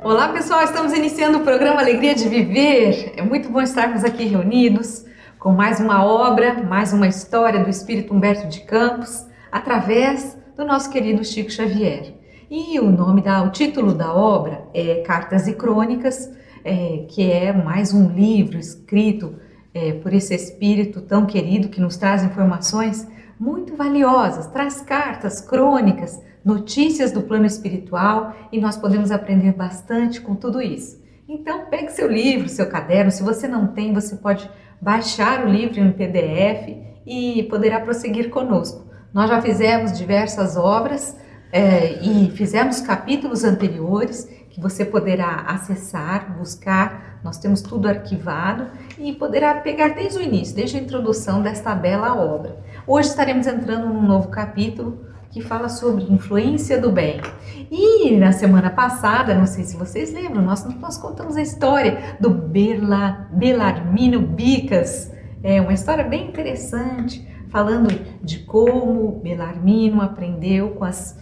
Olá pessoal, estamos iniciando o programa Alegria de Viver. É muito bom estarmos aqui reunidos com mais uma obra, mais uma história do Espírito Humberto de Campos, através do nosso querido Chico Xavier. E o título da obra é Cartas e Crônicas, que é mais um livro escrito por esse Espírito tão querido que nos traz informações muito valiosas, traz cartas, crônicas, notícias do plano espiritual e nós podemos aprender bastante com tudo isso. Então pegue seu livro, seu caderno, se você não tem, você pode baixar o livro em PDF e poderá prosseguir conosco. Nós já fizemos diversas obras e fizemos capítulos anteriores que você poderá acessar, buscar, nós temos tudo arquivado e poderá pegar desde o início, desde a introdução desta bela obra. Hoje estaremos entrando num novo capítulo que fala sobre influência do bem. E na semana passada, não sei se vocês lembram, nós contamos a história do Belarmino Bicas. É uma história bem interessante, falando de como Belarmino aprendeu com as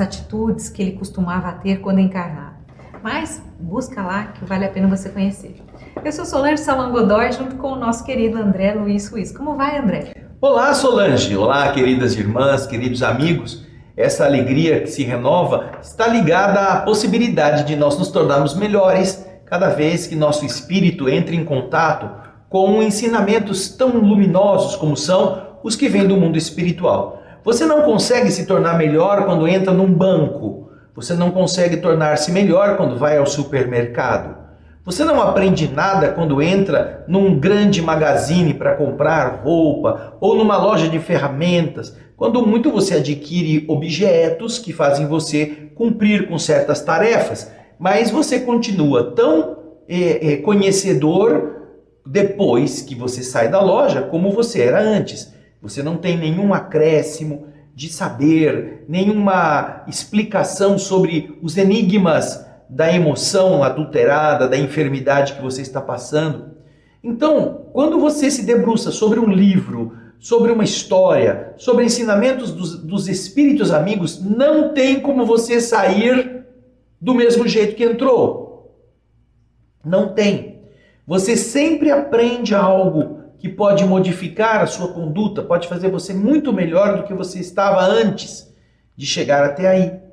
atitudes que ele costumava ter quando encarnava. Mas busca lá que vale a pena você conhecer. Eu sou Solange Salman Godoy, junto com o nosso querido André Luiz Ruiz. Como vai, André? Olá, Solange! Olá, queridas irmãs, queridos amigos. Essa alegria que se renova está ligada à possibilidade de nós nos tornarmos melhores cada vez que nosso espírito entra em contato com ensinamentos tão luminosos como são os que vêm do mundo espiritual. Você não consegue se tornar melhor quando entra num banco. Você não consegue tornar-se melhor quando vai ao supermercado. Você não aprende nada quando entra num grande magazine para comprar roupa ou numa loja de ferramentas. Quando muito você adquire objetos que fazem você cumprir com certas tarefas, mas você continua tão conhecedor depois que você sai da loja como você era antes. Você não tem nenhum acréscimo de saber, nenhuma explicação sobre os enigmas da emoção adulterada, da enfermidade que você está passando. Então, quando você se debruça sobre um livro, sobre uma história, sobre ensinamentos dos espíritos amigos, não tem como você sair do mesmo jeito que entrou. Não tem. Você sempre aprende algo que pode modificar a sua conduta, pode fazer você muito melhor do que você estava antes de chegar até aí.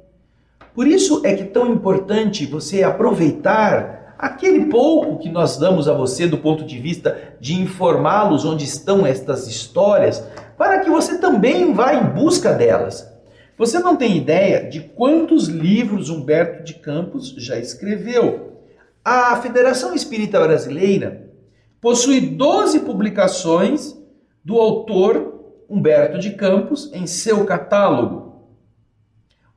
Por isso é que é tão importante você aproveitar aquele pouco que nós damos a você do ponto de vista de informá-los onde estão estas histórias, para que você também vá em busca delas. Você não tem ideia de quantos livros Humberto de Campos já escreveu. A Federação Espírita Brasileira possui 12 publicações do autor Humberto de Campos em seu catálogo.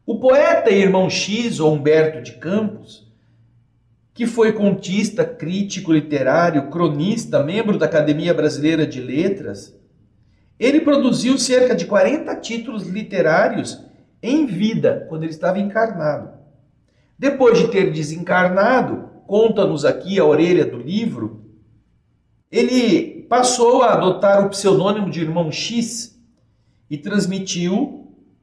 O poeta e irmão X, ou Humberto de Campos, que foi contista, crítico literário, cronista, membro da Academia Brasileira de Letras, ele produziu cerca de 40 títulos literários em vida, quando ele estava encarnado. Depois de ter desencarnado, conta-nos aqui a orelha do livro, ele passou a adotar o pseudônimo de irmão X e transmitiu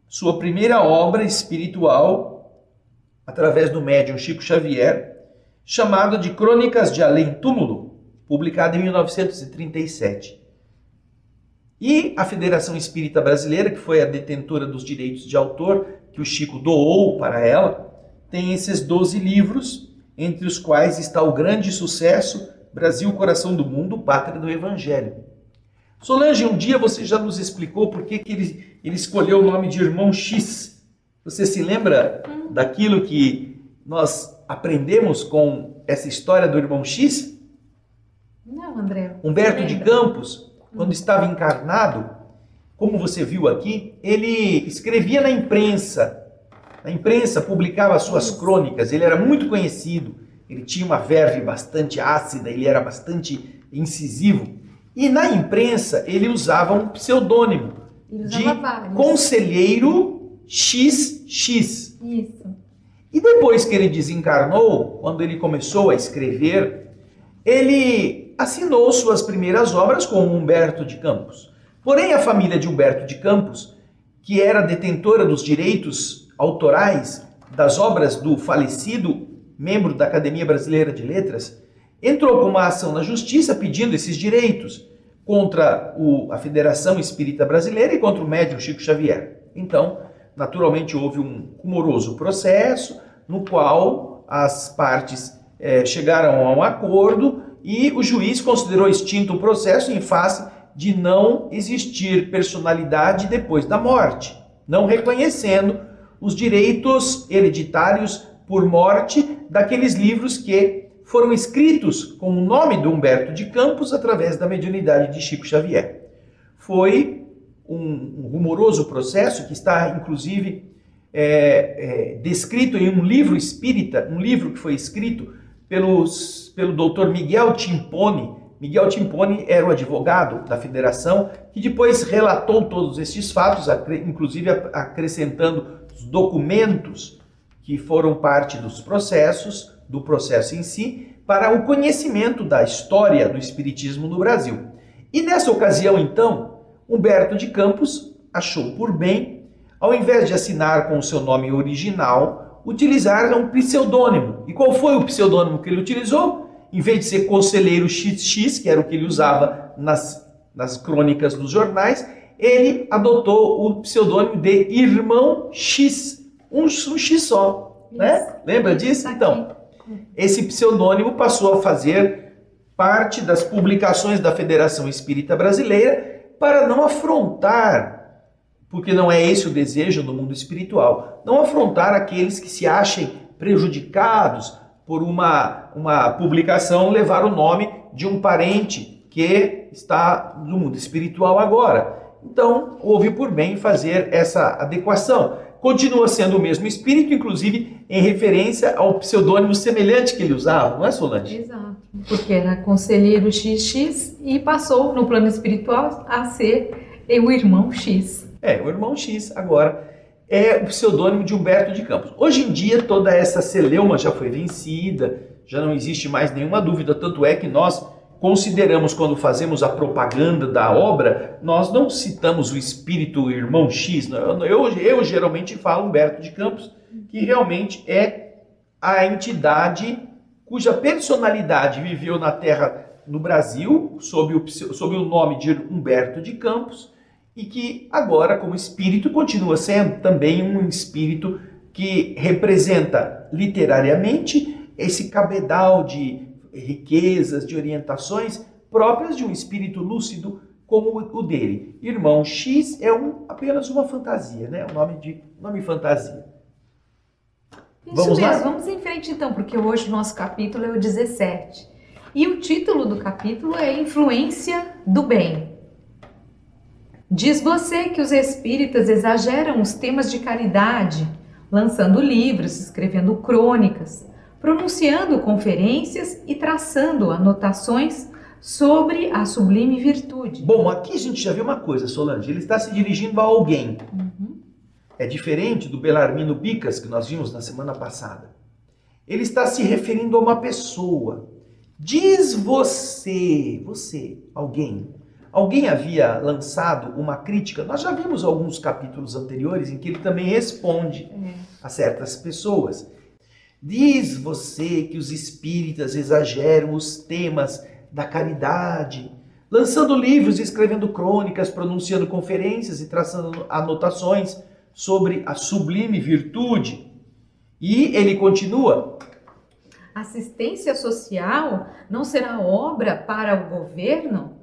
sua primeira obra espiritual através do médium Chico Xavier, chamado de Crônicas de Além Túmulo, publicado em 1937. E a Federação Espírita Brasileira, que foi a detentora dos direitos de autor, que o Chico doou para ela, tem esses 12 livros, entre os quais está o grande sucesso Brasil, Coração do Mundo, Pátria do Evangelho. Solange, um dia você já nos explicou por que ele escolheu o nome de Irmão X. Você se lembra daquilo que nós aprendemos com essa história do Irmão X? Não, André. Humberto de Campos, quando estava encarnado, como você viu aqui, ele escrevia na imprensa. Na imprensa publicava suas crônicas, ele era muito conhecido, ele tinha uma verve bastante ácida, ele era bastante incisivo. E na imprensa ele usava um pseudônimo de Conselheiro XX. Isso. E depois que ele desencarnou, quando ele começou a escrever, ele assinou suas primeiras obras com Humberto de Campos. Porém, a família de Humberto de Campos, que era detentora dos direitos autorais das obras do falecido membro da Academia Brasileira de Letras, entrou com uma ação na justiça pedindo esses direitos contra a Federação Espírita Brasileira e contra o médium Chico Xavier. Então, naturalmente, houve um rumoroso processo no qual as partes chegaram a um acordo e o juiz considerou extinto o processo em face de não existir personalidade depois da morte, não reconhecendo os direitos hereditários por morte daqueles livros que foram escritos com o nome de Humberto de Campos através da mediunidade de Chico Xavier. Foi um rumoroso processo que está, inclusive, descrito em um livro espírita, um livro que foi escrito pelo Dr. Miguel Timpone. Miguel Timpone era o advogado da Federação, que depois relatou todos estes fatos, inclusive acrescentando os documentos que foram parte dos processos, do processo em si, para o conhecimento da história do Espiritismo no Brasil. E nessa ocasião, então, Humberto de Campos achou por bem, ao invés de assinar com o seu nome original, utilizar um pseudônimo. E qual foi o pseudônimo que ele utilizou? Em vez de ser Conselheiro XX, que era o que ele usava nas crônicas dos jornais, ele adotou o pseudônimo de Irmão X, um X só, né? Lembra disso? Então, esse pseudônimo passou a fazer parte das publicações da Federação Espírita Brasileira para não afrontar, porque não é esse o desejo do mundo espiritual, não afrontar aqueles que se achem prejudicados por uma publicação levar o nome de um parente que está no mundo espiritual agora. Então, houve por bem fazer essa adequação. Continua sendo o mesmo espírito, inclusive em referência ao pseudônimo semelhante que ele usava, não é, Solange? Exato, porque era Conselheiro XX e passou no plano espiritual a ser o Irmão X. O Irmão X agora é o pseudônimo de Humberto de Campos. Hoje em dia toda essa celeuma já foi vencida, já não existe mais nenhuma dúvida, tanto é que nós consideramos, quando fazemos a propaganda da obra, nós não citamos o espírito Irmão X. Eu geralmente falo Humberto de Campos, que realmente é a entidade cuja personalidade viveu na Terra, no Brasil, sob o nome de Humberto de Campos, e que agora, como espírito, continua sendo também um espírito que representa literariamente esse cabedal de riquezas, de orientações próprias de um espírito lúcido como o dele. Irmão X é apenas uma fantasia, né? Nome fantasia. Isso Vamos mesmo, lá? vamos em frente então, porque hoje o nosso capítulo é o 17. E o título do capítulo é Influência do Bem. Diz você que os espíritas exageram os temas de caridade, lançando livros, escrevendo crônicas, pronunciando conferências e traçando anotações sobre a sublime virtude. Bom, aqui a gente já viu uma coisa, Solange, ele está se dirigindo a alguém. É diferente do Belarmino Bicas, que nós vimos na semana passada. Ele está se referindo a uma pessoa. Diz você, alguém havia lançado uma crítica? Nós já vimos alguns capítulos anteriores em que ele também responde a certas pessoas. Diz você que os espíritas exageram os temas da caridade, lançando livros, escrevendo crônicas, pronunciando conferências e traçando anotações sobre a sublime virtude. E ele continua: assistência social não será obra para o governo?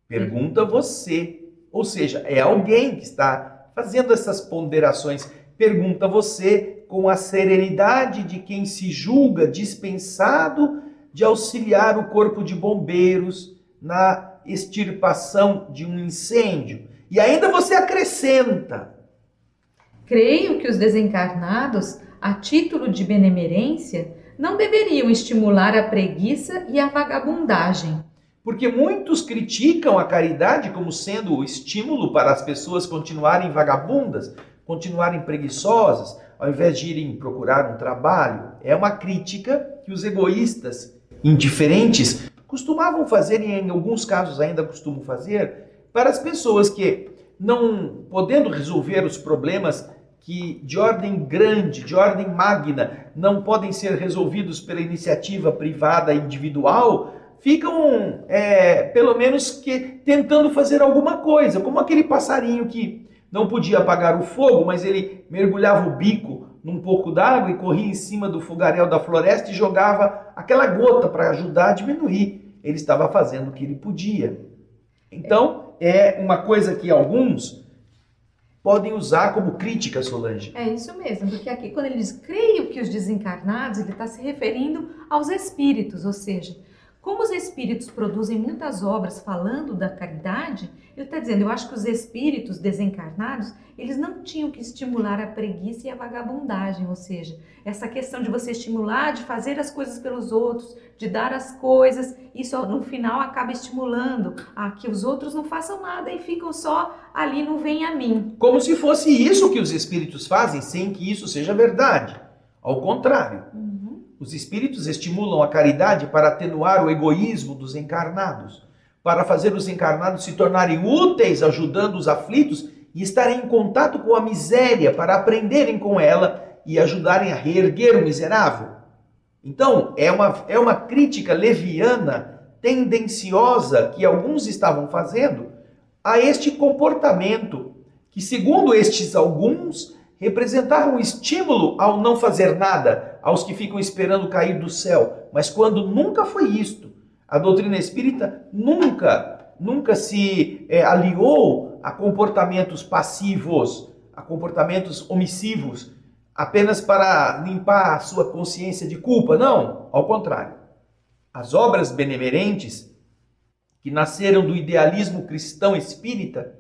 Pergunta você. Ou seja, é alguém que está fazendo essas ponderações. Pergunta você com a serenidade de quem se julga dispensado de auxiliar o corpo de bombeiros na extirpação de um incêndio. E ainda você acrescenta: creio que os desencarnados, a título de benemerência, não deveriam estimular a preguiça e a vagabundagem. Porque muitos criticam a caridade como sendo o estímulo para as pessoas continuarem vagabundas, continuarem preguiçosas, ao invés de irem procurar um trabalho. É uma crítica que os egoístas indiferentes costumavam fazer, e em alguns casos ainda costumam fazer, para as pessoas que, não podendo resolver os problemas que de ordem grande, de ordem magna, não podem ser resolvidos pela iniciativa privada individual, ficam, pelo menos, tentando fazer alguma coisa, como aquele passarinho que não podia apagar o fogo, mas ele mergulhava o bico num pouco d'água e corria em cima do fogaréu da floresta e jogava aquela gota para ajudar a diminuir. Ele estava fazendo o que ele podia. Então, é uma coisa que alguns podem usar como crítica, Solange. É isso mesmo, porque aqui quando ele diz creio que os desencarnados, ele está se referindo aos espíritos, ou seja, como os espíritos produzem muitas obras falando da caridade, ele está dizendo, eu acho que os espíritos desencarnados, eles não tinham que estimular a preguiça e a vagabundagem, ou seja, essa questão de você estimular, de fazer as coisas pelos outros, de dar as coisas, isso no final acaba estimulando a que os outros não façam nada e ficam só ali no vem a mim. Como se fosse isso que os espíritos fazem, sem que isso seja verdade. Ao contrário. Os espíritos estimulam a caridade para atenuar o egoísmo dos encarnados, para fazer os encarnados se tornarem úteis ajudando os aflitos e estarem em contato com a miséria para aprenderem com ela e ajudarem a reerguer o miserável. Então, é uma crítica leviana, tendenciosa, que alguns estavam fazendo a este comportamento que, segundo estes alguns, representava um estímulo ao não fazer nada, aos que ficam esperando cair do céu. Mas quando nunca foi isto, a doutrina espírita nunca se aliou a comportamentos passivos, a comportamentos omissivos, apenas para limpar a sua consciência de culpa. Não, ao contrário. As obras benemerentes, que nasceram do idealismo cristão espírita,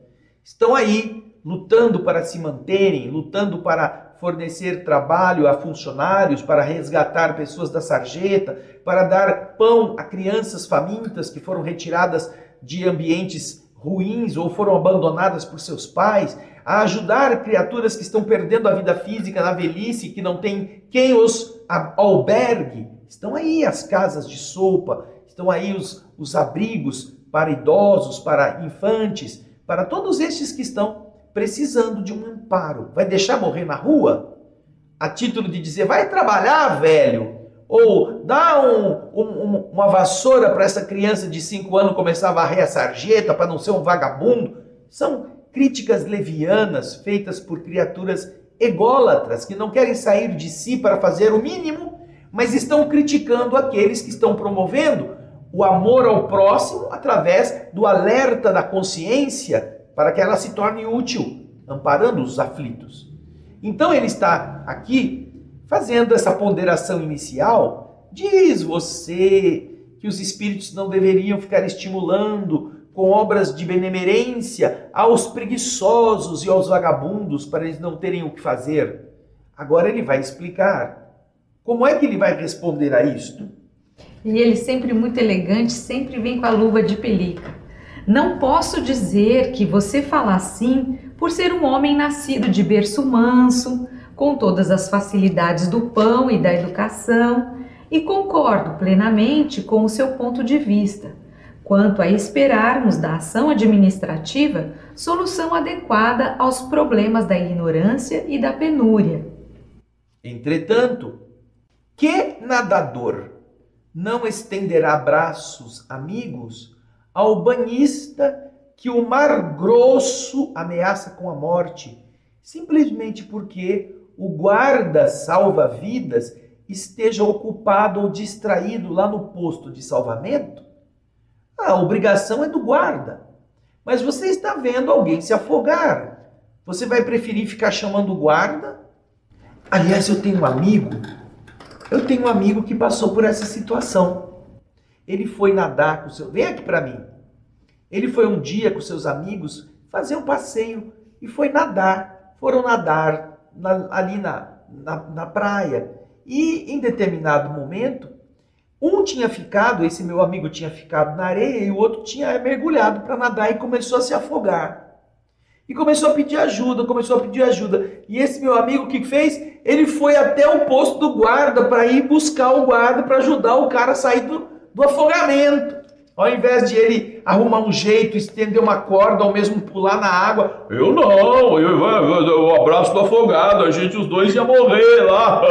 estão aí, lutando para se manterem, lutando para fornecer trabalho a funcionários, para resgatar pessoas da sarjeta, para dar pão a crianças famintas que foram retiradas de ambientes ruins ou foram abandonadas por seus pais, a ajudar criaturas que estão perdendo a vida física na velhice, que não tem quem os albergue. Estão aí as casas de sopa, estão aí os abrigos para idosos, para infantes, para todos estes que estão precisando de um amparo. Vai deixar morrer na rua? A título de dizer, vai trabalhar, velho. Ou dá uma vassoura para essa criança de 5 anos começar a varrer a sarjeta para não ser um vagabundo. São críticas levianas feitas por criaturas ególatras que não querem sair de si para fazer o mínimo, mas estão criticando aqueles que estão promovendo o amor ao próximo através do alerta da consciência para que ela se torne útil, amparando os aflitos. Então ele está aqui fazendo essa ponderação inicial. Diz você que os espíritos não deveriam ficar estimulando com obras de benemerência aos preguiçosos e aos vagabundos para eles não terem o que fazer. Agora ele vai explicar. Como é que ele vai responder a isto? E ele sempre muito elegante, sempre vem com a luva de pelica. Não posso dizer que você fala assim por ser um homem nascido de berço manso, com todas as facilidades do pão e da educação, e concordo plenamente com o seu ponto de vista, quanto a esperarmos da ação administrativa solução adequada aos problemas da ignorância e da penúria. Entretanto, que nadador não estenderá braços amigos ao banhista que o mar grosso ameaça com a morte, simplesmente porque o guarda salva-vidas esteja ocupado ou distraído lá no posto de salvamento? A obrigação é do guarda. Mas você está vendo alguém se afogar. Você vai preferir ficar chamando o guarda? Aliás, eu tenho um amigo que passou por essa situação. Ele foi nadar com seu... Vem aqui para mim. Ele foi um dia com seus amigos fazer um passeio e foi nadar. Foram nadar ali na praia. E em determinado momento, esse meu amigo tinha ficado na areia e o outro tinha mergulhado para nadar e começou a se afogar. E começou a pedir ajuda. E esse meu amigo, o que fez? Ele foi até o posto do guarda para ir buscar o guarda para ajudar o cara a sair do afogamento. Ao invés de ele arrumar um jeito, estender uma corda ou mesmo pular na água, eu abraço do afogado, a gente os dois ia morrer lá.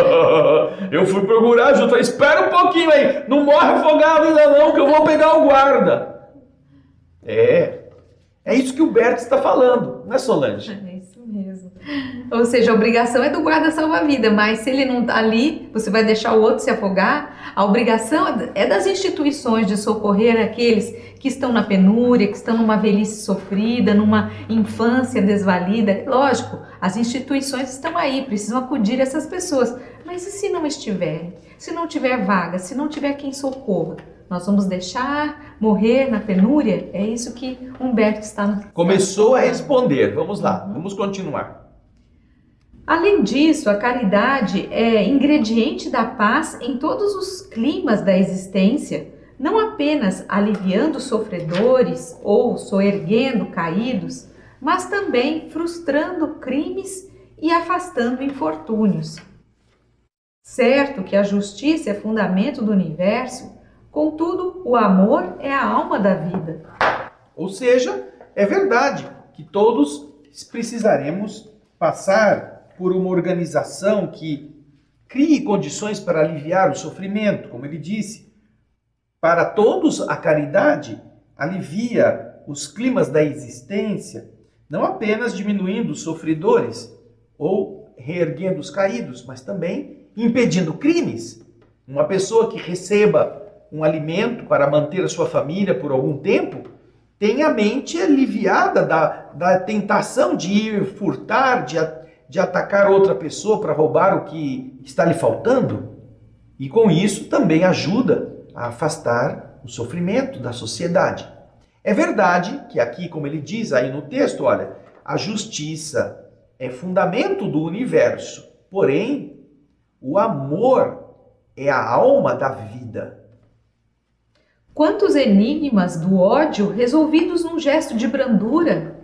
Eu fui procurar ajuda, espera um pouquinho aí, não morre afogado ainda não, que eu vou pegar o guarda. É isso que o Bert está falando, não é, Solange? É isso mesmo. Ou seja, a obrigação é do guarda salva-vida, mas se ele não está ali, você vai deixar o outro se afogar? A obrigação é das instituições de socorrer aqueles que estão na penúria, que estão numa velhice sofrida, numa infância desvalida. Lógico, as instituições estão aí, precisam acudir essas pessoas. Mas e se não estiverem? Se não tiver vaga, se não tiver quem socorra? Nós vamos deixar morrer na penúria? É isso que Humberto está... Começou a responder. Vamos lá, vamos continuar. Além disso, a caridade é ingrediente da paz em todos os climas da existência, não apenas aliviando sofredores ou soerguendo caídos, mas também frustrando crimes e afastando infortúnios. Certo que a justiça é fundamento do universo, contudo, o amor é a alma da vida. Ou seja, é verdade que todos precisaremos passar por uma organização que crie condições para aliviar o sofrimento, como ele disse. Para todos, a caridade alivia os climas da existência, não apenas diminuindo os sofredores ou reerguendo os caídos, mas também impedindo crimes. Uma pessoa que receba um alimento para manter a sua família por algum tempo, tem a mente aliviada da tentação de ir furtar, de atacar outra pessoa para roubar o que está lhe faltando. E com isso também ajuda a afastar o sofrimento da sociedade. É verdade que aqui, como ele diz aí no texto, olha, a justiça é fundamento do universo, porém, o amor é a alma da vida. Quantos enigmas do ódio resolvidos num gesto de brandura?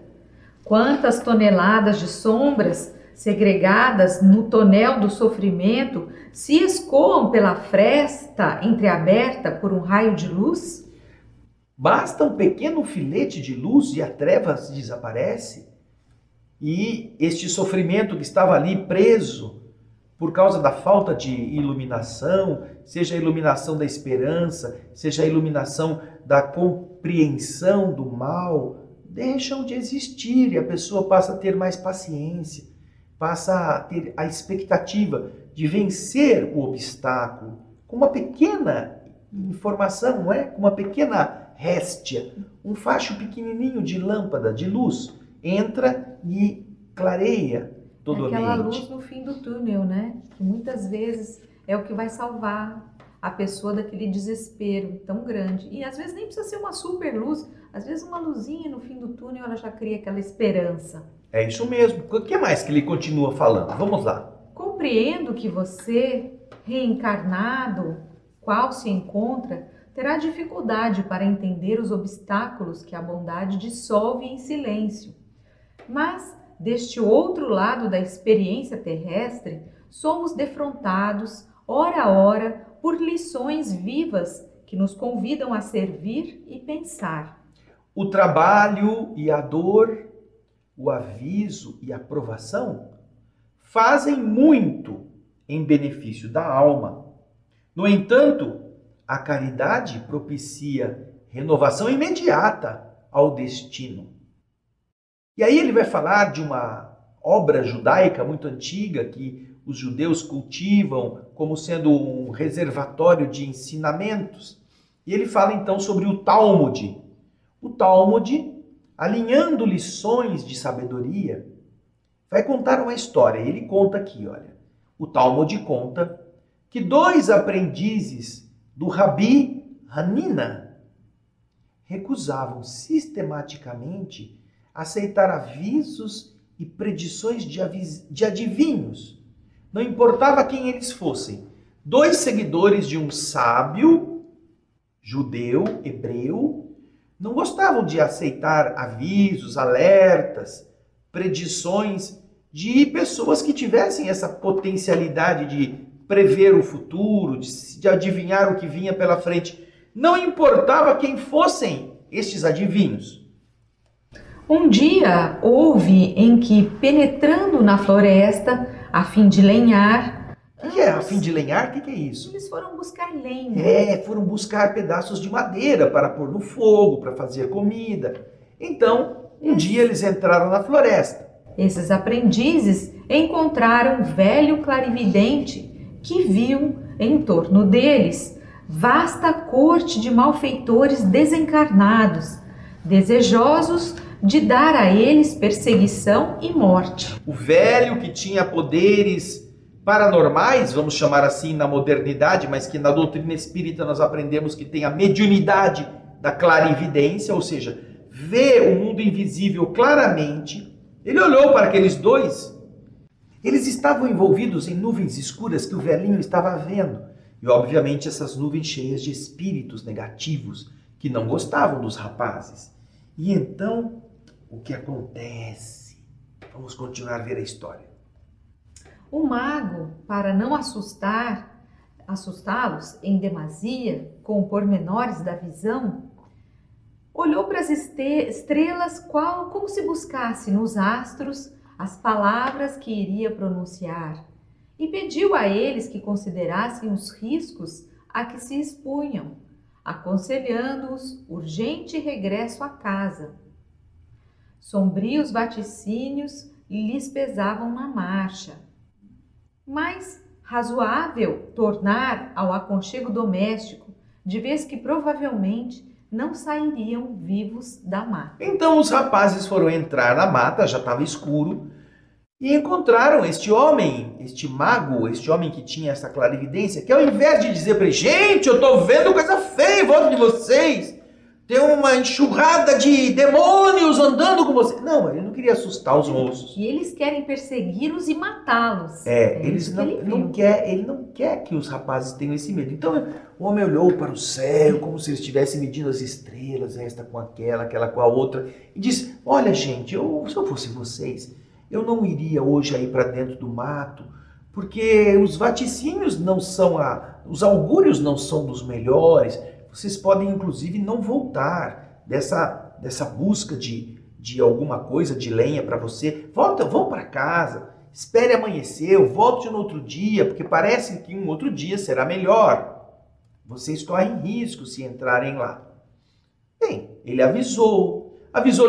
Quantas toneladas de sombras segregadas no tonel do sofrimento se escoam pela fresta entreaberta por um raio de luz? Basta um pequeno filete de luz e a treva desaparece. E este sofrimento que estava ali preso por causa da falta de iluminação, seja a iluminação da esperança, seja a iluminação da compreensão do mal, deixam de existir e a pessoa passa a ter mais paciência, passa a ter a expectativa de vencer o obstáculo com uma pequena informação, não é? Com uma pequena réstia, um facho pequenininho de lâmpada, de luz, entra e clareia todo o ambiente. Aquela luz no fim do túnel, né? Que muitas vezes é o que vai salvar a pessoa daquele desespero tão grande. E às vezes nem precisa ser uma super luz, às vezes uma luzinha no fim do túnel, ela já cria aquela esperança. É isso mesmo. O que mais que ele continua falando? Vamos lá. Compreendo que você, reencarnado, qual se encontra, terá dificuldade para entender os obstáculos que a bondade dissolve em silêncio. Mas, deste outro lado da experiência terrestre, somos defrontados, hora a hora, por lições vivas que nos convidam a servir e pensar. O trabalho e a dor, o aviso e a provação fazem muito em benefício da alma. No entanto, a caridade propicia renovação imediata ao destino. E aí ele vai falar de uma obra judaica muito antiga que os judeus cultivam como sendo um reservatório de ensinamentos. E ele fala então sobre o Talmud. O Talmud, alinhando lições de sabedoria, vai contar uma história. Ele conta aqui, olha. O Talmud conta que 2 aprendizes do Rabi Hanina recusavam sistematicamente aceitar avisos e predições de adivinhos. Não importava quem eles fossem. 2 seguidores de um sábio judeu, hebreu, não gostavam de aceitar avisos, alertas, predições de pessoas que tivessem essa potencialidade de prever o futuro, de adivinhar o que vinha pela frente. não importava quem fossem estes adivinhos. Um dia houve em que, penetrando na floresta, a fim de lenhar... O que é a fim de lenhar? O que é isso? Eles foram buscar lenha. Foram buscar pedaços de madeira para pôr no fogo, para fazer comida. Então, um dia eles entraram na floresta. Esses aprendizes encontraram um velho clarividente que viu em torno deles vasta corte de malfeitores desencarnados, desejosos de dar a eles perseguição e morte. O velho que tinha poderes paranormais, vamos chamar assim na modernidade, mas que na doutrina espírita nós aprendemos que tem a mediunidade da clarividência, ou seja, vê o mundo invisível claramente. Ele olhou para aqueles dois. Eles estavam envolvidos em nuvens escuras que o velhinho estava vendo. E obviamente essas nuvens cheias de espíritos negativos que não gostavam dos rapazes. E então, o que acontece? Vamos continuar a ver a história. O mago, para não assustá-los em demasia com pormenores da visão, olhou para as estrelas como se buscasse nos astros as palavras que iria pronunciar e pediu a eles que considerassem os riscos a que se expunham, aconselhando-os urgente regresso à casa. Sombrios vaticínios lhes pesavam na marcha, mas razoável tornar ao aconchego doméstico, de vez que provavelmente não sairiam vivos da mata. Então os rapazes foram entrar na mata, já estava escuro, e encontraram este homem, este mago, este homem que tinha essa clarividência, que ao invés de dizer para eles, gente, eu estou vendo coisa feia em volta de vocês, tem uma enxurrada de demônios andando com vocês. Não, ele não queria assustar os moços. E eles querem persegui-los e matá-los. Ele não quer que os rapazes tenham esse medo. Então o homem olhou para o céu como se ele estivesse medindo as estrelas, esta com aquela com a outra, e disse, olha gente, se eu fosse vocês, eu não iria hoje aí para dentro do mato, porque os vaticínios não são, os augúrios não são dos melhores. Vocês podem, inclusive, não voltar dessa busca de alguma coisa, de lenha para você. Vão para casa, espere amanhecer, volte no outro dia, porque parece que um outro dia será melhor. Vocês correm risco se entrarem lá. Bem, ele avisou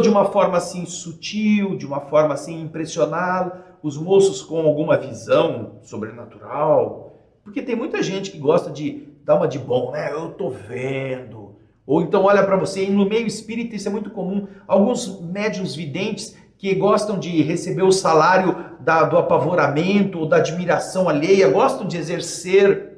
de uma forma assim sutil, de uma forma assim impressioná-lo, os moços com alguma visão sobrenatural, porque tem muita gente que gosta de dar uma de bom, né? Eu tô vendo. Ou então olha para você, e no meio espírita isso é muito comum, alguns médiuns videntes que gostam de receber o salário do apavoramento ou da admiração alheia, gostam de exercer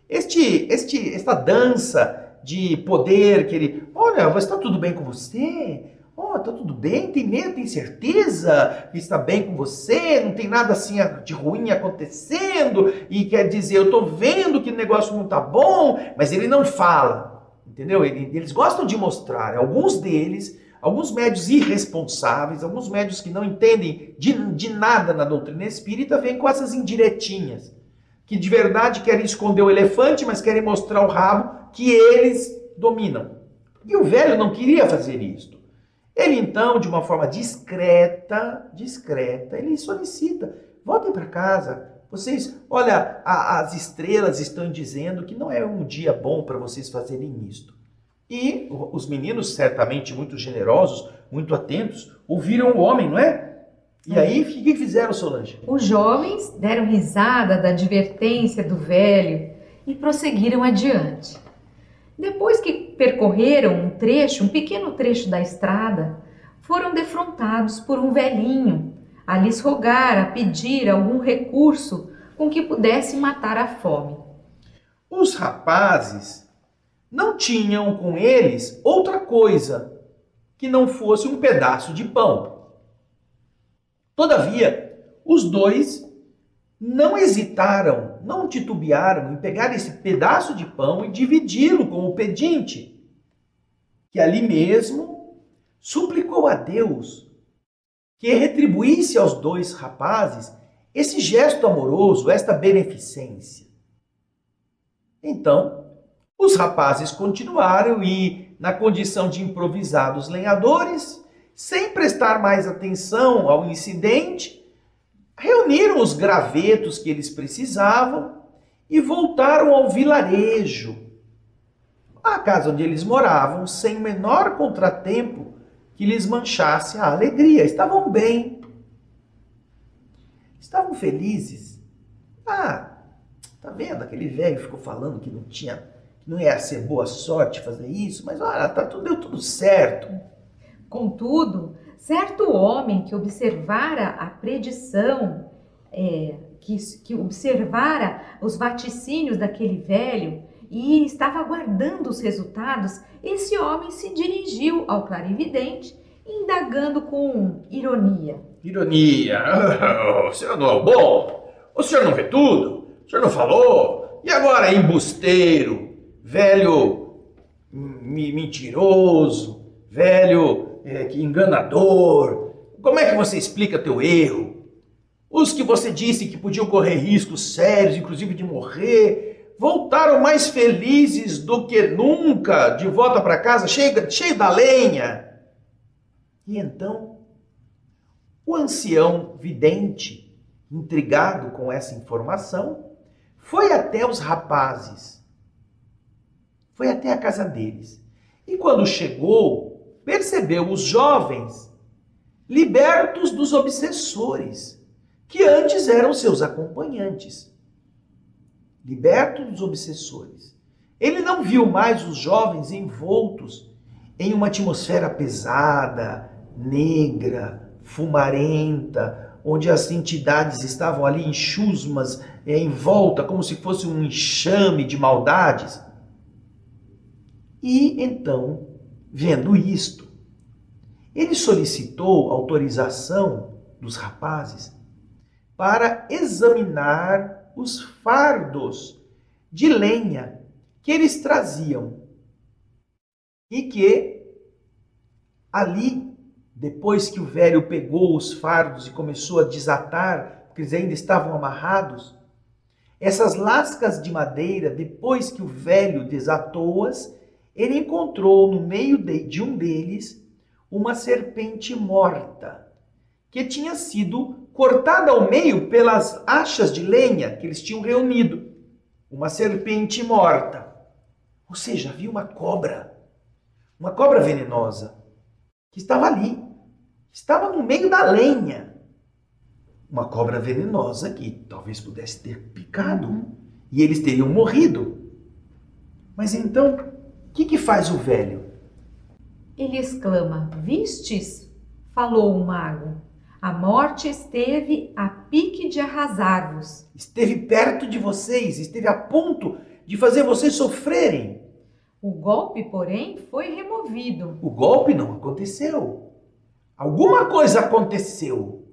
esta dança de poder, que ele, olha, está tudo bem com você? Está tudo bem? Tem medo? Tem certeza que está bem com você? Não tem nada assim de ruim acontecendo? E quer dizer, eu estou vendo que o negócio não está bom, mas ele não fala, entendeu? Eles gostam de mostrar, alguns deles, alguns médios irresponsáveis, alguns médios que não entendem de nada na doutrina espírita, vêm com essas indiretinhas, que de verdade querem esconder o elefante, mas querem mostrar o rabo que eles dominam. E o velho não queria fazer isto. Ele então, de uma forma discreta, ele solicita, voltem para casa. Vocês, olha, as estrelas estão dizendo que não é um dia bom para vocês fazerem isto. E os meninos, certamente muito generosos, muito atentos, ouviram o homem, não é? E aí, o que fizeram, Solange? Os jovens deram risada da advertência do velho e prosseguiram adiante. Depois que percorreram um pequeno trecho da estrada, foram defrontados por um velhinho a lhes rogar, a pedir algum recurso com que pudesse matar a fome. Os rapazes não tinham com eles outra coisa que não fosse um pedaço de pão. Todavia, os dois não hesitaram, não titubearam em pegar esse pedaço de pão e dividi-lo com o pedinte, que ali mesmo suplicou a Deus que retribuísse aos dois rapazes esse gesto amoroso, esta beneficência. Então, Os rapazes continuaram e, na condição de improvisados lenhadores, sem prestar mais atenção ao incidente, reuniram os gravetos que eles precisavam e voltaram ao vilarejo, à casa onde eles moravam, sem o menor contratempo que lhes manchasse a alegria. Estavam bem. Estavam felizes. Ah, tá vendo? Aquele velho ficou falando que não ia ser boa sorte fazer isso, mas olha, deu tudo certo. Contudo, certo homem que observara a predição, que observara os vaticínios daquele velho e estava aguardando os resultados, esse homem se dirigiu ao clarividente, indagando com ironia. Ironia? O senhor não é o bom? O senhor não vê tudo? O senhor não falou? E agora, embusteiro, velho mentiroso, velho enganador, como é que você explica teu erro? Os que você disse que podiam correr riscos sérios, inclusive de morrer, voltaram mais felizes do que nunca, de volta para casa, cheio da lenha. E então, o ancião vidente, intrigado com essa informação, foi até os rapazes, foi até a casa deles. E quando chegou, percebeu os jovens libertos dos obsessores, que antes eram seus acompanhantes. Libertos dos obsessores. Ele não viu mais os jovens envoltos em uma atmosfera pesada, negra, fumarenta, onde as entidades estavam ali em chusmas, em volta, como se fosse um enxame de maldades. E então, vendo isto, ele solicitou autorização dos rapazes para examinar os fardos de lenha que eles traziam e que ali, depois que o velho pegou os fardos e começou a desatar, porque eles ainda estavam amarrados, essas lascas de madeira, depois que o velho desatou-as, ele encontrou no meio de um deles uma serpente morta, que tinha sido cortada ao meio pelas achas de lenha que eles tinham reunido. Uma serpente morta. Ou seja, havia uma cobra venenosa, que estava ali, estava no meio da lenha. Uma cobra venenosa que talvez pudesse ter picado e eles teriam morrido. Mas então, o que faz o velho? Ele exclama: vistes? Falou o mago. A morte esteve a pique de arrasar-vos. Esteve perto de vocês, esteve a ponto de fazer vocês sofrerem. O golpe, porém, foi removido. O golpe não aconteceu. Alguma coisa aconteceu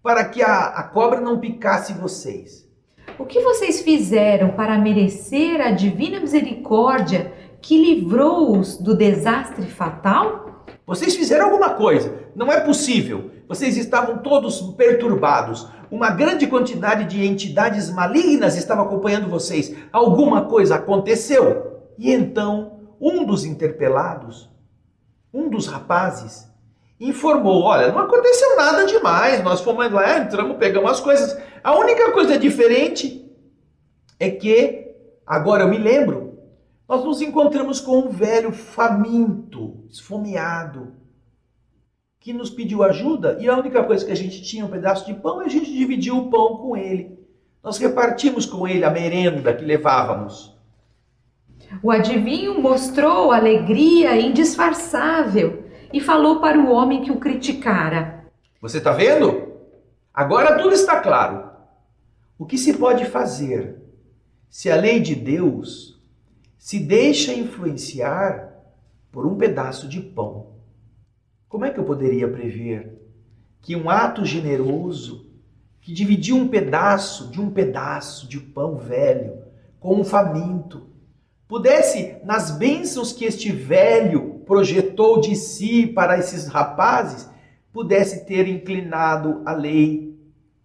para que a cobra não picasse vocês. O que vocês fizeram para merecer a divina misericórdia que livrou-os do desastre fatal? Vocês fizeram alguma coisa. Não é possível. Vocês estavam todos perturbados. Uma grande quantidade de entidades malignas estava acompanhando vocês. Alguma coisa aconteceu. E então, um dos interpelados, um dos rapazes, informou: olha, não aconteceu nada demais. Nós fomos lá, entramos, pegamos as coisas. A única coisa diferente é que, agora eu me lembro, nós nos encontramos com um velho faminto, esfomeado, que nos pediu ajuda, e a única coisa que a gente tinha, um pedaço de pão, e a gente dividiu o pão com ele. Nós repartimos com ele a merenda que levávamos. O adivinho mostrou alegria indisfarçável e falou para o homem que o criticara: você está vendo? Agora tudo está claro. O que se pode fazer se a lei de Deus se deixa influenciar por um pedaço de pão? Como é que eu poderia prever que um ato generoso, que dividiu um pedaço de pão velho com um faminto, pudesse, nas bênçãos que este velho projetou de si para esses rapazes, pudesse ter inclinado a lei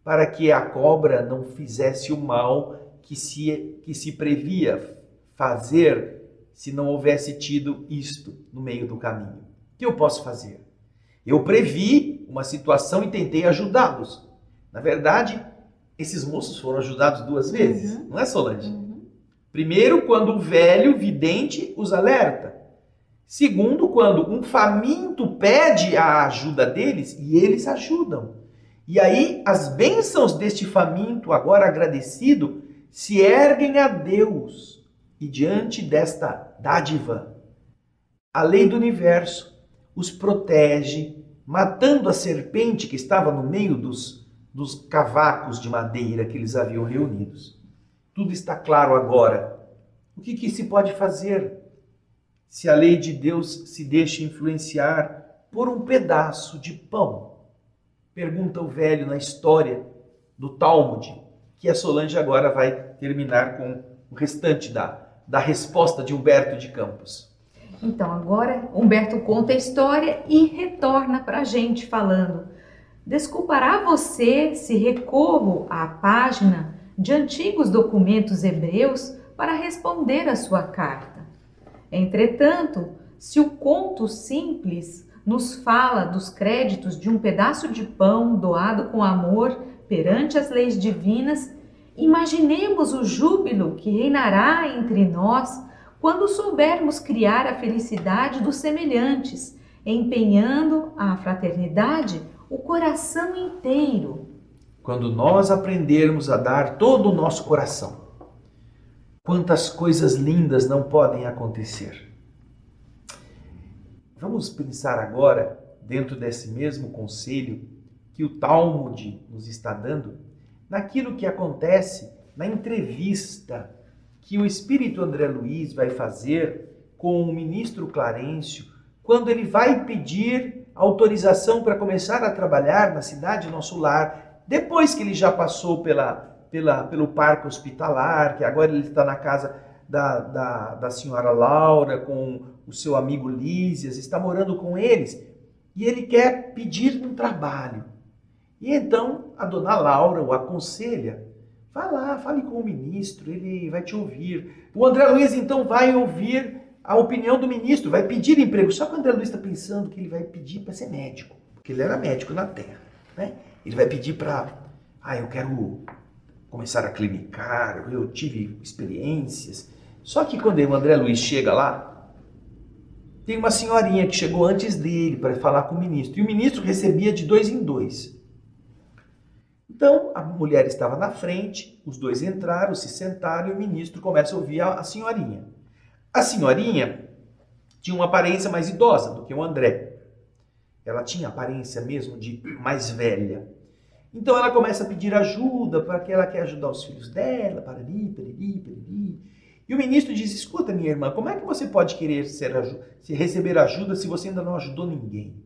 para que a cobra não fizesse o mal que se previa fazer se não houvesse tido isto no meio do caminho? O que eu posso fazer? Eu previ uma situação e tentei ajudá-los. Na verdade, esses moços foram ajudados 2 vezes, não é, Solange? Primeiro, quando o velho vidente os alerta. Segundo, quando um faminto pede a ajuda deles e eles ajudam. E aí, as bênçãos deste faminto, agora agradecido, se erguem a Deus. E diante desta dádiva, a lei do universo os protege, matando a serpente que estava no meio dos cavacos de madeira que eles haviam reunidos. Tudo está claro agora. O que se pode fazer se a lei de Deus se deixa influenciar por um pedaço de pão? Pergunta o velho na história do Talmud, que a Solange agora vai terminar com o restante da resposta de Humberto de Campos. Então, agora Humberto conta a história e retorna para a gente falando: desculpará você se recorro à página de antigos documentos hebreus para responder a sua carta. Entretanto, se o conto simples nos fala dos créditos de um pedaço de pão doado com amor perante as leis divinas, imaginemos o júbilo que reinará entre nós quando soubermos criar a felicidade dos semelhantes, empenhando à fraternidade o coração inteiro. Quando nós aprendermos a dar todo o nosso coração, quantas coisas lindas não podem acontecer. Vamos pensar agora, dentro desse mesmo conselho que o Talmud nos está dando, naquilo que acontece na entrevista que o Espírito André Luiz vai fazer com o ministro Clarencio, quando ele vai pedir autorização para começar a trabalhar na cidade Nosso Lar, depois que ele já passou pelo parque hospitalar, que agora ele está na casa da senhora Laura, com o seu amigo Lísias, está morando com eles, e ele quer pedir um trabalho. E então a dona Laura o aconselha: vá lá, fale com o ministro, ele vai te ouvir. O André Luiz então vai ouvir a opinião do ministro, vai pedir emprego. Só que o André Luiz está pensando que ele vai pedir para ser médico, porque ele era médico na Terra, né? Ele vai pedir para, eu quero começar a clinicar, eu tive experiências. Só que quando o André Luiz chega lá, tem uma senhorinha que chegou antes dele para falar com o ministro, e o ministro recebia de 2 em 2. Então, a mulher estava na frente, os dois entraram, se sentaram e o ministro começa a ouvir a senhorinha. A senhorinha tinha uma aparência mais idosa do que o André. Ela tinha aparência mesmo de mais velha. Então, ela começa a pedir ajuda, porque ela quer ajudar os filhos dela, pariri. E o ministro diz: escuta, minha irmã, como é que você pode querer receber ajuda se você ainda não ajudou ninguém?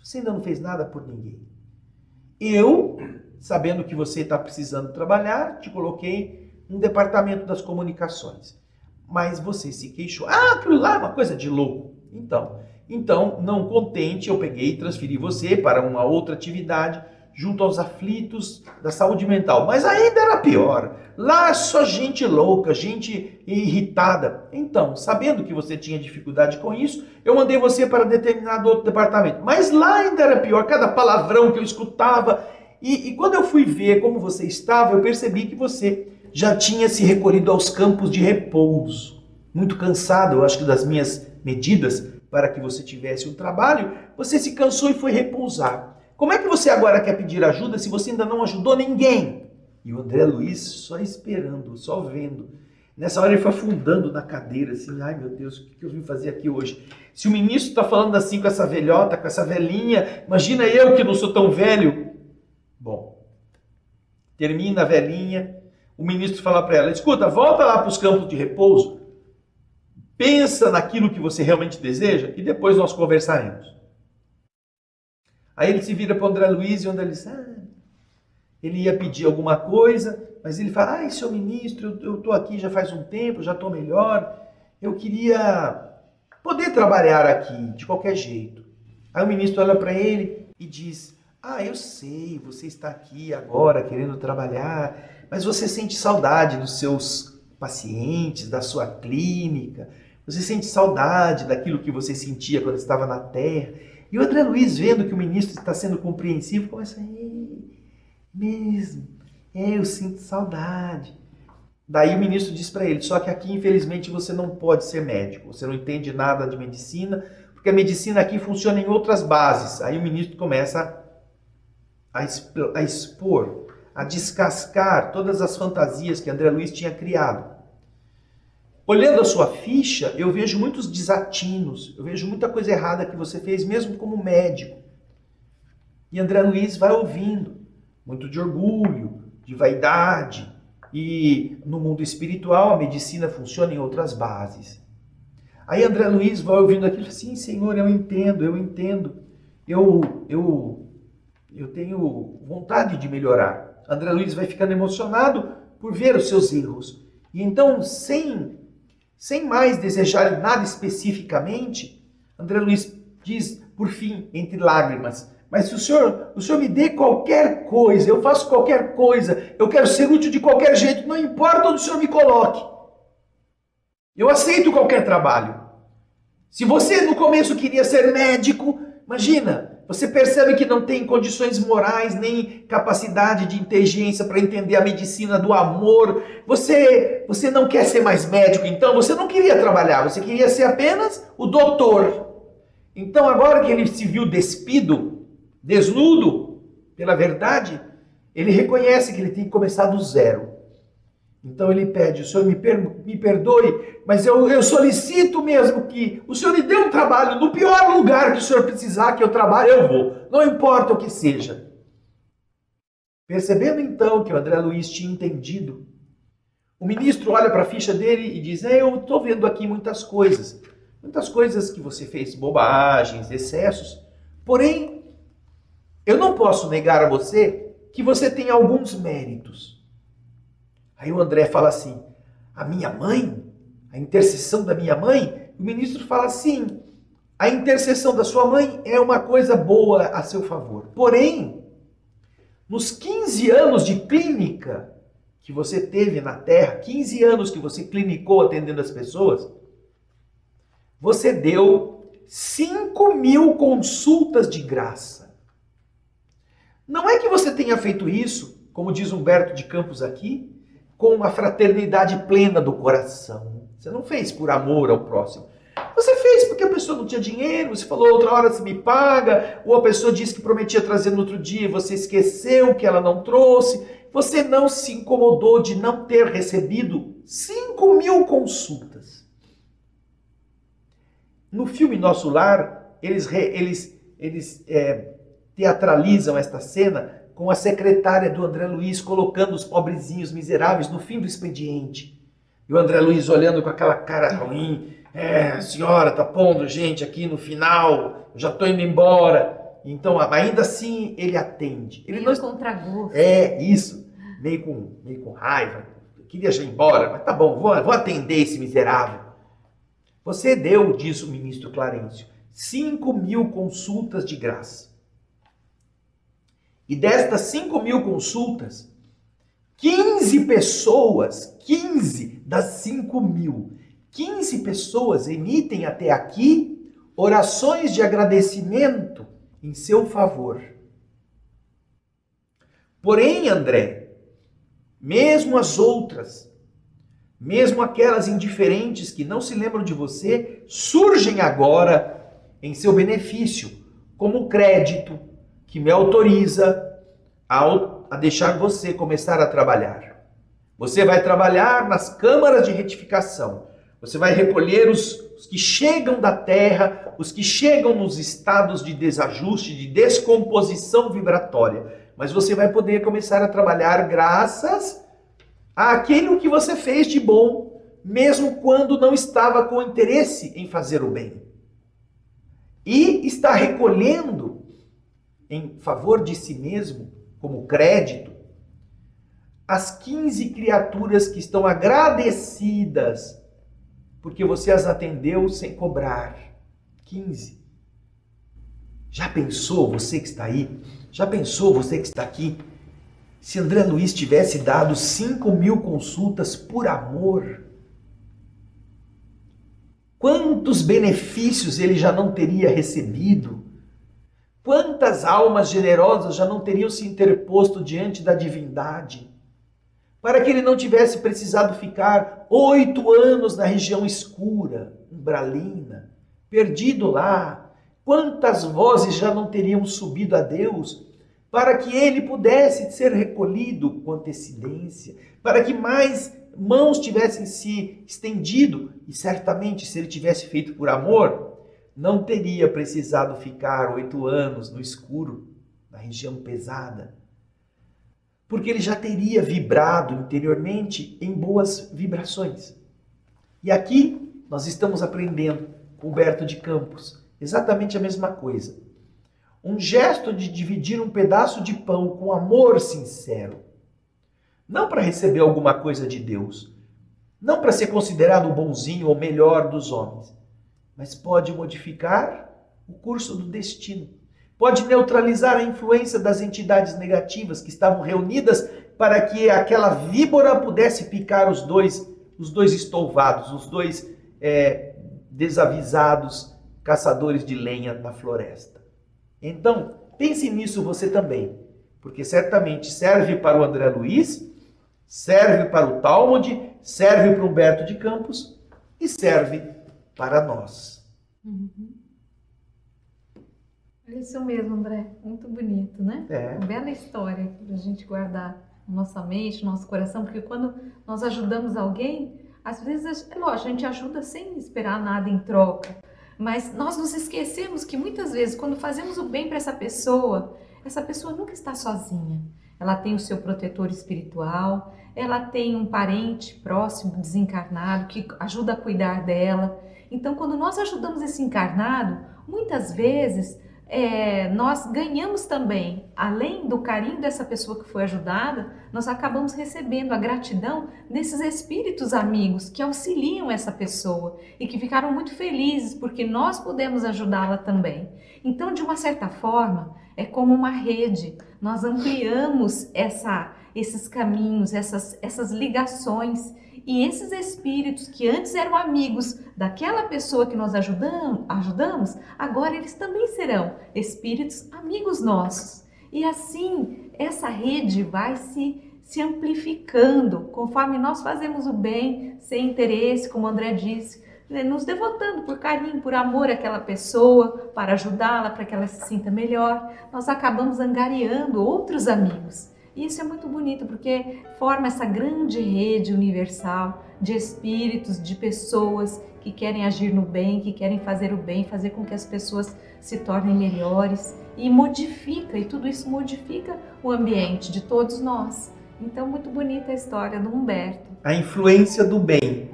Se você ainda não fez nada por ninguém. Eu, sabendo que você está precisando trabalhar, te coloquei no departamento das comunicações. Mas você se queixou. Aquilo lá é uma coisa de louco. Então, não contente, eu peguei e transferi você para uma outra atividade junto aos aflitos da saúde mental. Mas ainda era pior. Lá é só gente louca, gente irritada. Então, sabendo que você tinha dificuldade com isso, eu mandei você para determinado outro departamento. Mas lá ainda era pior. Cada palavrão que eu escutava. E quando eu fui ver como você estava, eu percebi que você já tinha se recolhido aos campos de repouso. Muito cansado, eu acho que das minhas medidas para que você tivesse um trabalho, você se cansou e foi repousar. Como é que você agora quer pedir ajuda se você ainda não ajudou ninguém? E o André Luiz só esperando, só vendo. Nessa hora ele foi afundando na cadeira, assim: ai meu Deus, o que eu vim fazer aqui hoje? Se o ministro está falando assim com essa velhota, com essa velhinha, imagina eu que não sou tão velho. Bom, termina a velhinha, o ministro fala para ela: escuta, volta lá para os campos de repouso, pensa naquilo que você realmente deseja e depois nós conversaremos. Aí ele se vira para o André Luiz e o André Luiz, ele ia pedir alguma coisa, mas ele fala: seu ministro, eu estou aqui já faz um tempo, já estou melhor, eu queria poder trabalhar aqui de qualquer jeito. Aí o ministro olha para ele e diz: eu sei, você está aqui agora querendo trabalhar, mas você sente saudade dos seus pacientes, da sua clínica, Você sente saudade daquilo que você sentia quando estava na terra. E o André Luiz, vendo que o ministro está sendo compreensivo, começa a mesmo, eu sinto saudade. Daí o ministro diz para ele, só que aqui infelizmente você não pode ser médico, você não entende nada de medicina, porque a medicina aqui funciona em outras bases. Aí o ministro começa a expor, a descascar todas as fantasias que André Luiz tinha criado. Olhando a sua ficha, eu vejo muitos desatinos, eu vejo muita coisa errada que você fez, mesmo como médico. E André Luiz vai ouvindo, muito de orgulho, de vaidade. E no mundo espiritual, a medicina funciona em outras bases. Aí André Luiz vai ouvindo aquilo e fala, sim, Senhor, eu entendo. Eu tenho vontade de melhorar. André Luiz vai ficando emocionado por ver os seus erros. E então, sem mais desejar nada especificamente, André Luiz diz, por fim, entre lágrimas, mas se o senhor me dê qualquer coisa, eu faço qualquer coisa, eu quero ser útil de qualquer jeito, não importa onde o senhor me coloque. Eu aceito qualquer trabalho. Se você no começo queria ser médico, imagina, você percebe que não tem condições morais, nem capacidade de inteligência para entender a medicina do amor. Você não quer ser mais médico, então você não queria trabalhar, você queria ser apenas o doutor. Então agora que ele se viu despido, desnudo pela verdade, ele reconhece que ele tem que começar do zero. Então ele pede, o senhor me perdoe, mas eu solicito mesmo que o senhor me dê um trabalho no pior lugar que o senhor precisar que eu trabalhe, eu vou. Não importa o que seja. Percebendo então que o André Luiz tinha entendido, o ministro olha para a ficha dele e diz, eu estou vendo aqui muitas coisas que você fez, bobagens, excessos, porém, eu não posso negar a você que você tem alguns méritos. Aí o André fala assim, a minha mãe? A intercessão da minha mãe? O ministro fala assim, a intercessão da sua mãe é uma coisa boa a seu favor. Porém, nos 15 anos de clínica que você teve na Terra, 15 anos que você clinicou atendendo as pessoas, você deu 5.000 consultas de graça. Não é que você tenha feito isso, como diz Humberto de Campos aqui, com uma fraternidade plena do coração. Você não fez por amor ao próximo. Você fez porque a pessoa não tinha dinheiro, você falou, outra hora você me paga, ou a pessoa disse que prometia trazer no outro dia, você esqueceu que ela não trouxe. Você não se incomodou de não ter recebido 5.000 consultas. No filme Nosso Lar, eles teatralizam esta cena com a secretária do André Luiz colocando os pobrezinhos miseráveis no fim do expediente. E o André Luiz olhando com aquela cara ruim, a senhora está pondo gente aqui no final, eu já estou indo embora. Então, ainda assim, ele atende. Ele não contragosto. Isso, meio com raiva, eu queria já ir embora, mas tá bom, vou atender esse miserável. Você deu, diz o ministro Clarencio, 5.000 consultas de graça. E destas 5.000 consultas, 15 pessoas, 15 das 5.000, 15 pessoas emitem até aqui orações de agradecimento em seu favor. Porém, André, mesmo as outras, mesmo aquelas indiferentes que não se lembram de você, surgem agora em seu benefício, como crédito que me autoriza a deixar você começar a trabalhar. Você vai trabalhar nas câmaras de retificação. Você vai recolher os que chegam da Terra, os que chegam nos estados de desajuste, de descomposição vibratória. Mas você vai poder começar a trabalhar graças àquilo que você fez de bom, mesmo quando não estava com interesse em fazer o bem. E está recolhendo em favor de si mesmo, como crédito, as 15 criaturas que estão agradecidas porque você as atendeu sem cobrar. 15. Já pensou você que está aí? Já pensou você que está aqui? Se André Luiz tivesse dado 5.000 consultas por amor, Quantos benefícios ele já não teria recebido? Quantas almas generosas já não teriam se interposto diante da divindade? Para que ele não tivesse precisado ficar 8 anos na região escura, umbralina, perdido lá. Quantas vozes já não teriam subido a Deus para que ele pudesse ser recolhido com antecedência, para que mais mãos tivessem se estendido, e certamente se ele tivesse feito por amor, não teria precisado ficar 8 anos no escuro, na região pesada, porque ele já teria vibrado interiormente em boas vibrações. E aqui nós estamos aprendendo com Humberto de Campos exatamente a mesma coisa. Um gesto de dividir um pedaço de pão com amor sincero. Não para receber alguma coisa de Deus, não para ser considerado o bonzinho ou melhor dos homens, mas pode modificar o curso do destino. Pode neutralizar a influência das entidades negativas que estavam reunidas para que aquela víbora pudesse picar os dois estouvados, os dois desavisados caçadores de lenha na floresta. Então, pense nisso você também, porque certamente serve para o André Luiz, serve para o Talmud, serve para o Humberto de Campos e serve para nós. É isso mesmo, André. Muito bonito, né? Uma bela história para a gente guardar na nossa mente, no nosso coração, porque quando nós ajudamos alguém, às vezes, é lógico, a gente ajuda sem esperar nada em troca, mas nós nos esquecemos que muitas vezes, quando fazemos o bem para essa pessoa nunca está sozinha. Ela tem o seu protetor espiritual, ela tem um parente próximo, desencarnado, que ajuda a cuidar dela. Então, quando nós ajudamos esse encarnado, muitas vezes nós ganhamos também, além do carinho dessa pessoa que foi ajudada, nós acabamos recebendo a gratidão desses espíritos amigos que auxiliam essa pessoa e que ficaram muito felizes porque nós pudemos ajudá-la também. Então, de uma certa forma, é como uma rede, nós ampliamos esses caminhos, essas ligações. E esses espíritos que antes eram amigos daquela pessoa que nós ajudamos, agora eles também serão espíritos amigos nossos. E assim, essa rede vai se amplificando conforme nós fazemos o bem, sem interesse, como o André disse, nos devotando por carinho, por amor àquela pessoa, para ajudá-la, para que ela se sinta melhor. Nós acabamos angariando outros amigos. E isso é muito bonito, porque forma essa grande rede universal de espíritos, de pessoas que querem agir no bem, que querem fazer o bem, fazer com que as pessoas se tornem melhores e tudo isso modifica o ambiente de todos nós. Então, muito bonita a história do Humberto. A influência do bem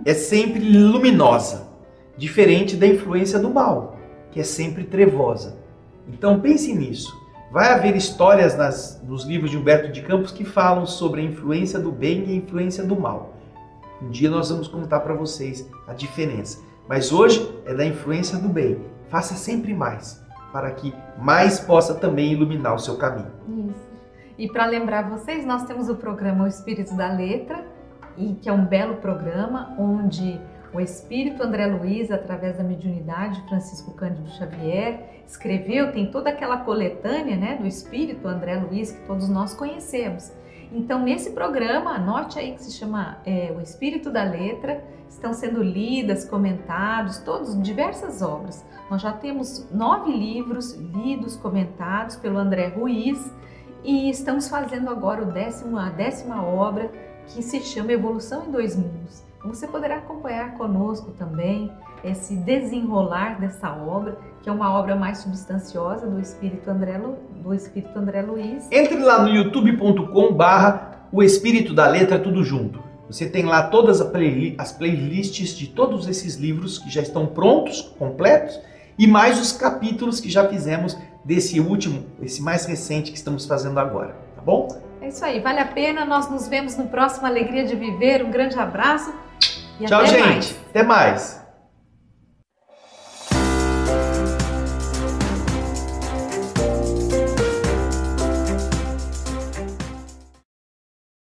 é sempre luminosa, diferente da influência do mal, que é sempre trevosa. Então, pense nisso. Vai haver histórias nos livros de Humberto de Campos que falam sobre a influência do bem e a influência do mal. Um dia nós vamos contar para vocês a diferença. Mas hoje é da influência do bem. Faça sempre mais, para que mais possa também iluminar o seu caminho. Isso. E para lembrar vocês, nós temos o programa O Espírito da Letra, que é um belo programa onde o Espírito André Luiz, através da mediunidade Francisco Cândido Xavier, escreveu, tem toda aquela coletânea, né, do Espírito André Luiz que todos nós conhecemos. Então, nesse programa, anote aí que se chama O Espírito da Letra, estão sendo lidas, comentados, diversas obras. Nós já temos 9 livros lidos, comentados pelo André Ruiz e estamos fazendo agora a 10ª obra, que se chama Evolução em 2 Mundos. Você poderá acompanhar conosco também esse desenrolar dessa obra, que é uma obra mais substanciosa do Espírito André Luiz. Entre lá no youtube.com/O Espírito da Letra, tudo junto. Você tem lá todas as playlists de todos esses livros que já estão prontos, completos, e mais os capítulos que já fizemos desse último, esse mais recente que estamos fazendo agora, tá bom? É isso aí, vale a pena. Nós nos vemos no próximo Alegria de Viver. Um grande abraço e tchau, até gente. mais. Até mais.